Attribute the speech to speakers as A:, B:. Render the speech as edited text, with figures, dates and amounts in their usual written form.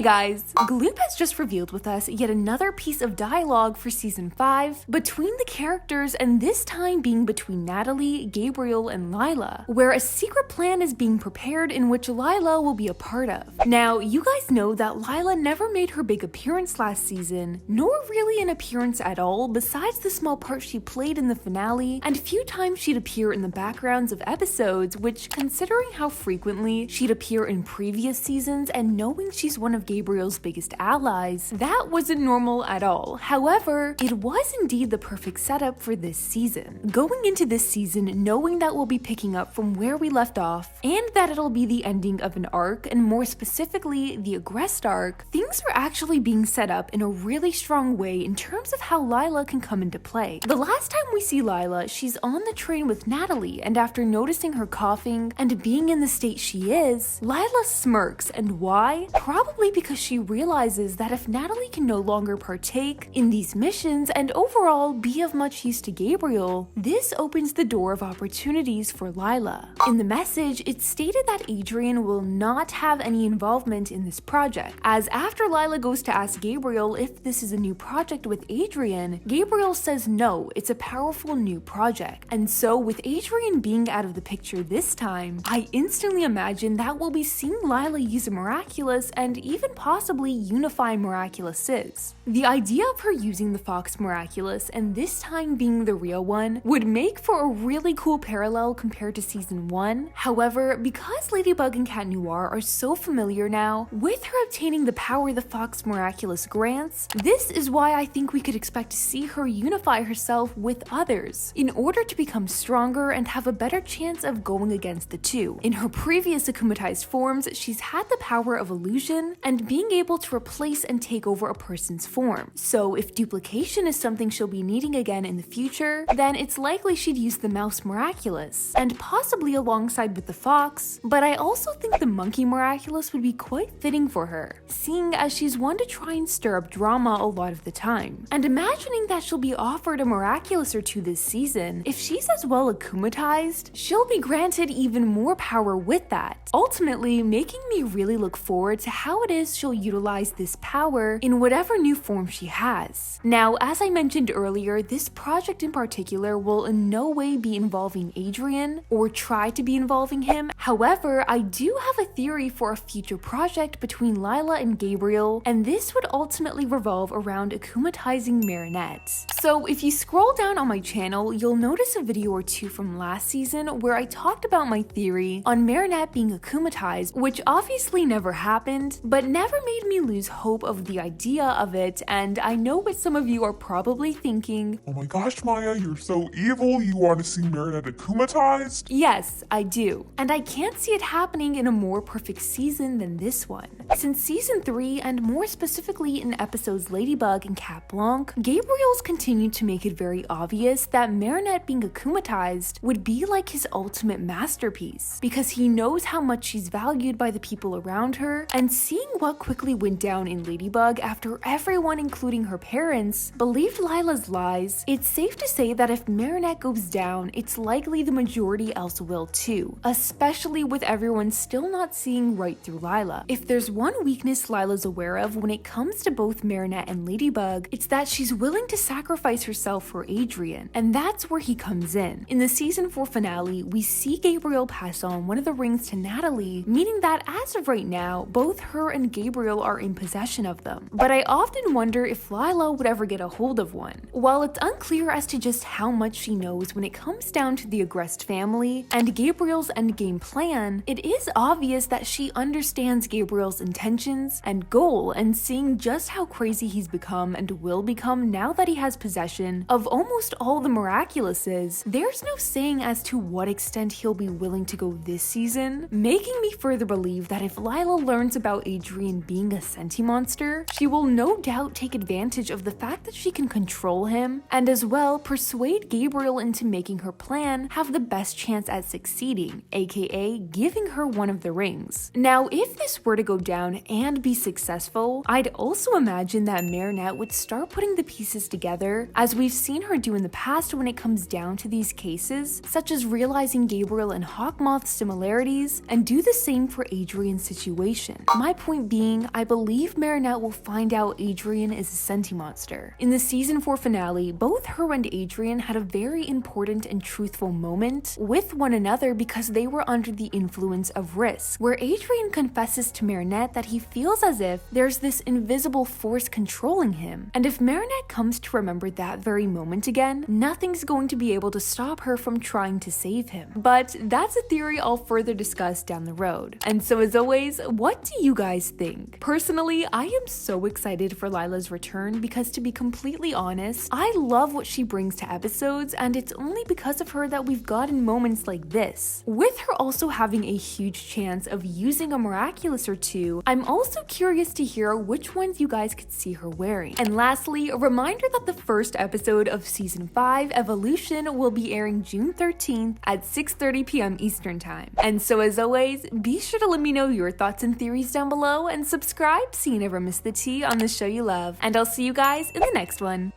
A: Hey guys! Gloop has just revealed with us yet another piece of dialogue for season 5 between the characters, and this time being between Natalie, Gabriel, and Lila, where a secret plan is being prepared in which Lila will be a part of. Now, you guys know that Lila never made her big appearance last season, nor really an appearance at all besides the small part she played in the finale and a few times she'd appear in the backgrounds of episodes, which, considering how frequently she'd appear in previous seasons and knowing she's one of Gabriel's biggest allies, that wasn't normal at all. However, it was indeed the perfect setup for this season. Going into this season knowing that we'll be picking up from where we left off and that it'll be the ending of an arc, and more specifically the Aggressed arc, things are actually being set up in a really strong way in terms of how Lila can come into play. The last time we see Lila, she's on the train with Natalie, and after noticing her coughing and being in the state she is, Lila smirks. And why? Probably because she realizes that if Natalie can no longer partake in these missions and overall be of much use to Gabriel, this opens the door of opportunities for Lila. In the message, it's stated that Adrian will not have any involvement in this project, as after Lila goes to ask Gabriel if this is a new project with Adrian, Gabriel says no, it's a powerful new project. And so with Adrian being out of the picture this time, I instantly imagine that we'll be seeing Lila use a Miraculous and even possibly unify Miraculouses. The idea of her using the Fox Miraculous and this time being the real one would make for a really cool parallel compared to season 1. However, because Ladybug and Cat Noir are so familiar now with her obtaining the power the Fox Miraculous grants, this is why I think we could expect to see her unify herself with others in order to become stronger and have a better chance of going against the two. In her previous akumatized forms, she's had the power of illusion and being able to replace and take over a person's form. So if duplication is something she'll be needing again in the future, then it's likely she'd use the Mouse Miraculous, and possibly alongside with the Fox, but I also think the Monkey Miraculous would be quite fitting for her, seeing as she's one to try and stir up drama a lot of the time. And imagining that she'll be offered a Miraculous or two this season, if she's as well akumatized, she'll be granted even more power with that, ultimately making me really look forward to how it is she'll utilize this power in whatever new form she has. Now, as I mentioned earlier, this project in particular will in no way be involving Adrian or try to be involving him. However, I do have a theory for a future project between Lila and Gabriel, and this would ultimately revolve around akumatizing Marinette. So if you scroll down on my channel, you'll notice a video or two from last season where I talked about my theory on Marinette being akumatized, which obviously never happened, but never made me lose hope of the idea of it. And I know what some of you are probably thinking,
B: oh my gosh, Maya, you're so evil, you want to see Marinette akumatized?
A: Yes, I do. And I can't see it happening in a more perfect season than this one. Since season 3, and more specifically in episodes Ladybug and Cat Blanc, Gabriel's continued to make it very obvious that Marinette being akumatized would be like his ultimate masterpiece, because he knows how much she's valued by the people around her, and seeing what quickly went down in Ladybug after everyone, including her parents, believed Lila's lies, it's safe to say that if Marinette goes down, it's likely the majority else will too, especially with everyone still not seeing right through Lila. If there's one weakness Lila's aware of when it comes to both Marinette and Ladybug, it's that she's willing to sacrifice herself for Adrian, and that's where he comes in. In the season 4 finale, we see Gabriel pass on one of the rings to Natalie, meaning that as of right now, both her and Gabriel are in possession of them. But I often wonder if Lila would ever get a hold of one. While it's unclear as to just how much she knows when it comes down to the Aggressed family and Gabriel's endgame plan, it is obvious that she understands Gabriel's intentions and goal, and seeing just how crazy he's become and will become now that he has possession of almost all the Miraculouses, there's no saying as to what extent he'll be willing to go this season, making me further believe that if Lila learns about Adrian being a senti-monster, she will no doubt take advantage of the fact that she can control him, and as well persuade Gabriel into making her plan have the best chance at succeeding, aka giving her one of the rings. Now, if this were to go down and be successful, I'd also imagine that Marinette would start putting the pieces together, as we've seen her do in the past when it comes down to these cases, such as realizing Gabriel and Hawkmoth's similarities, and do the same for Adrian's situation. My point being, I believe Marinette will find out Adrian is a senti monster. In the season 4 finale, both her and Adrian had a very important and truthful moment with one another because they were under the influence of risk, where Adrian confesses to Marinette that he feels as if there's this invisible force controlling him, and if Marinette comes to remember that very moment again, nothing's going to be able to stop her from trying to save him. But that's a theory I'll further discuss down the road. And so as always, what do you guys think? Personally, I am so excited for Lilas return because, to be completely honest, I love what she brings to episodes, and it's only because of her that we've gotten moments like this. With her also having a huge chance of using a miraculous or two, I'm also curious to hear which ones you guys could see her wearing. And lastly, a reminder that the first episode of season 5, Evolution, will be airing June 13th at 6:30 p.m. Eastern Time. And so as always, be sure to let me know your thoughts and theories down below, and subscribe so you never miss the tea on the show you love. And I'll see you guys in the next one.